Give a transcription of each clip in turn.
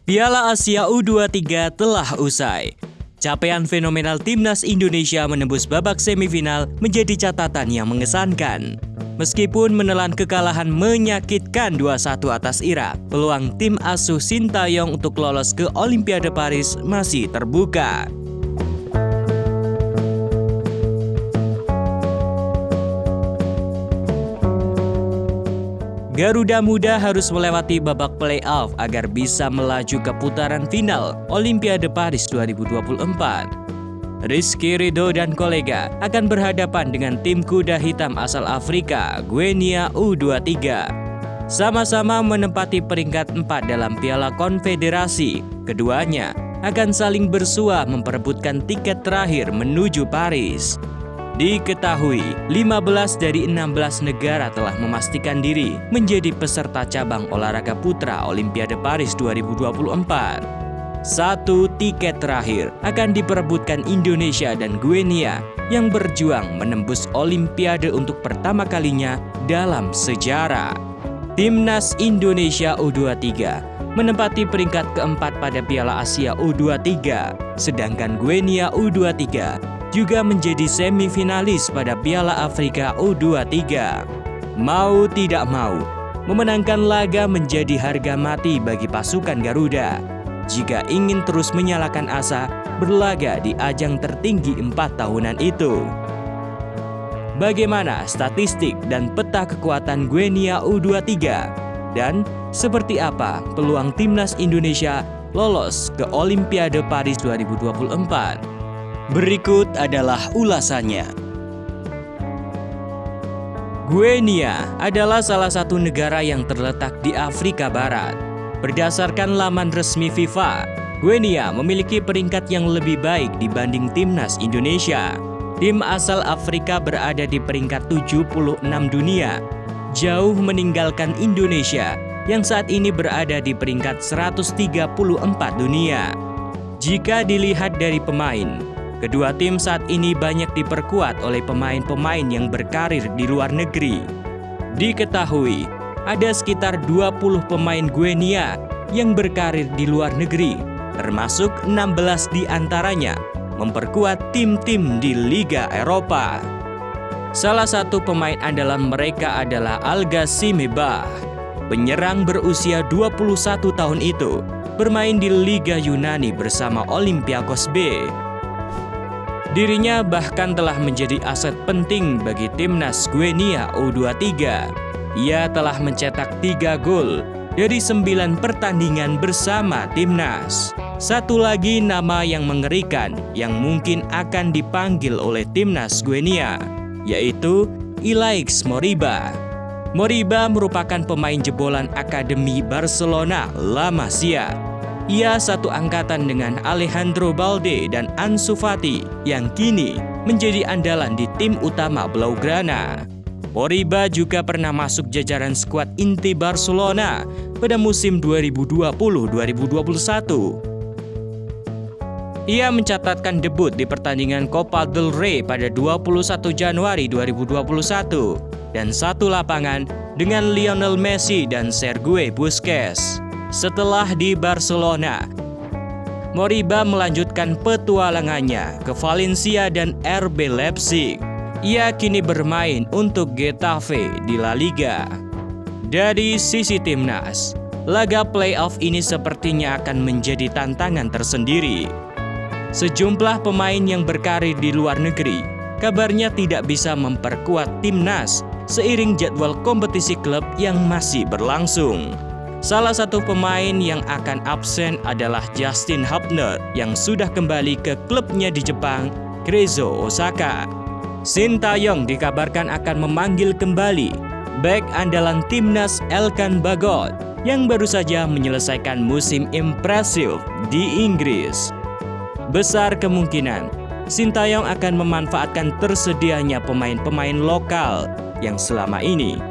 Piala Asia U23 telah usai. Capaian fenomenal timnas Indonesia menembus babak semifinal menjadi catatan yang mengesankan. Meskipun menelan kekalahan menyakitkan 2-1 atas Irak, peluang tim asuh Sintayong untuk lolos ke Olimpiade Paris masih terbuka. Garuda Muda harus melewati babak playoff agar bisa melaju ke putaran final Olimpiade Paris 2024. Rizky Ridho dan kolega akan berhadapan dengan tim kuda hitam asal Afrika, Guinea U23. Sama-sama menempati peringkat 4 dalam Piala Konfederasi. Keduanya akan saling bersua memperebutkan tiket terakhir menuju Paris. Diketahui, 15 dari 16 negara telah memastikan diri menjadi peserta cabang olahraga putra Olimpiade Paris 2024. Satu tiket terakhir akan diperebutkan Indonesia dan Guinea yang berjuang menembus Olimpiade untuk pertama kalinya dalam sejarah. Timnas Indonesia U23 menempati peringkat keempat pada Piala Asia U23, sedangkan Guinea U23 juga menjadi semifinalis pada Piala Afrika U23. Mau tidak mau, memenangkan laga menjadi harga mati bagi pasukan Garuda jika ingin terus menyalakan asa berlaga di ajang tertinggi 4 tahunan itu. Bagaimana statistik dan peta kekuatan Guinea U23? Dan seperti apa peluang timnas Indonesia lolos ke Olimpiade Paris 2024? Berikut adalah ulasannya. Guinea adalah salah satu negara yang terletak di Afrika Barat. Berdasarkan laman resmi FIFA, Guinea memiliki peringkat yang lebih baik dibanding timnas Indonesia. Tim asal Afrika berada di peringkat 76 dunia, jauh meninggalkan Indonesia yang saat ini berada di peringkat 134 dunia. Jika dilihat dari pemain, kedua tim saat ini banyak diperkuat oleh pemain-pemain yang berkarir di luar negeri. Diketahui, ada sekitar 20 pemain Guinea yang berkarir di luar negeri, termasuk 16 di antaranya memperkuat tim-tim di Liga Eropa. Salah satu pemain andalan mereka adalah Al-Ghassimi Bah. Penyerang berusia 21 tahun itu bermain di Liga Yunani bersama Olympiakos B. Dirinya bahkan telah menjadi aset penting bagi timnas Guinea U23. Ia telah mencetak 3 gol dari 9 pertandingan bersama timnas. Satu lagi nama yang mengerikan yang mungkin akan dipanggil oleh timnas Guinea, yaitu Ilaix Moriba. Moriba merupakan pemain jebolan Akademi Barcelona La Masia. Ia satu angkatan dengan Alejandro Balde dan Ansu Fati yang kini menjadi andalan di tim utama Blaugrana. Moriba juga pernah masuk jajaran skuad inti Barcelona pada musim 2020-2021. Ia mencatatkan debut di pertandingan Copa del Rey pada 21 Januari 2021 dan satu lapangan dengan Lionel Messi dan Sergio Busquets. Setelah di Barcelona, Moriba melanjutkan petualangannya ke Valencia dan RB Leipzig. Ia kini bermain untuk Getafe di La Liga. Dari sisi timnas, laga playoff ini sepertinya akan menjadi tantangan tersendiri. Sejumlah pemain yang berkarir di luar negeri kabarnya tidak bisa memperkuat timnas seiring jadwal kompetisi klub yang masih berlangsung. Salah satu pemain yang akan absen adalah Justin Hubner yang sudah kembali ke klubnya di Jepang, Grezzo Osaka. Sintayong dikabarkan akan memanggil kembali bek andalan timnas Elkan Bagot yang baru saja menyelesaikan musim impresif di Inggris. Besar kemungkinan Sintayong akan memanfaatkan tersedianya pemain-pemain lokal yang selama ini.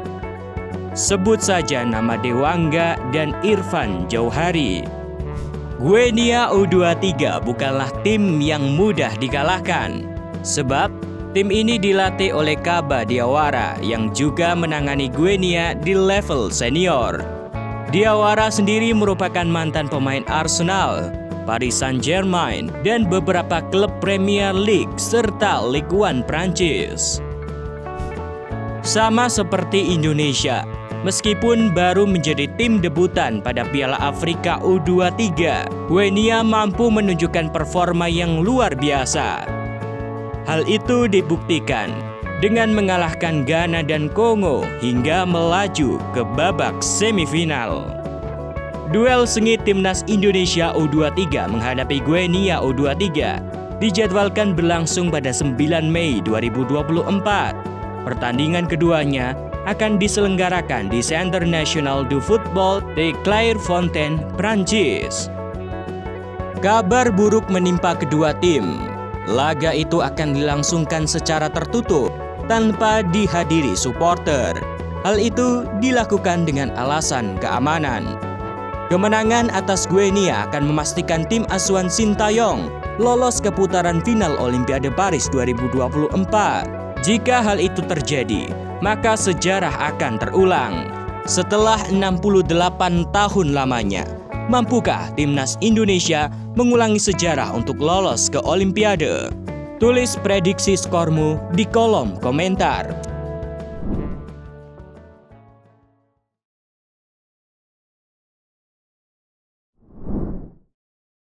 Sebut saja nama Dewangga dan Irfan Jauhari. Guinea U23 bukanlah tim yang mudah dikalahkan, sebab tim ini dilatih oleh Kaba Diawara yang juga menangani Guinea di level senior. Diawara sendiri merupakan mantan pemain Arsenal, Paris Saint-Germain, dan beberapa klub Premier League serta Ligue 1 Prancis. Sama seperti Indonesia, meskipun baru menjadi tim debutan pada Piala Afrika U23, Guinea mampu menunjukkan performa yang luar biasa. Hal itu dibuktikan dengan mengalahkan Ghana dan Kongo hingga melaju ke babak semifinal. Duel sengit Timnas Indonesia U23 menghadapi Guinea U23 dijadwalkan berlangsung pada 9 Mei 2024. Pertandingan keduanya akan diselenggarakan di Centre National du Football de Clairefontaine, Prancis. Kabar buruk menimpa kedua tim. Laga itu akan dilangsungkan secara tertutup tanpa dihadiri supporter. Hal itu dilakukan dengan alasan keamanan. Kemenangan atas Guinea akan memastikan tim asuhan Sintayong lolos ke putaran final Olimpiade Paris 2024. Jika hal itu terjadi, maka sejarah akan terulang. Setelah 68 tahun lamanya, mampukah Timnas Indonesia mengulangi sejarah untuk lolos ke Olimpiade? Tulis prediksi skormu di kolom komentar.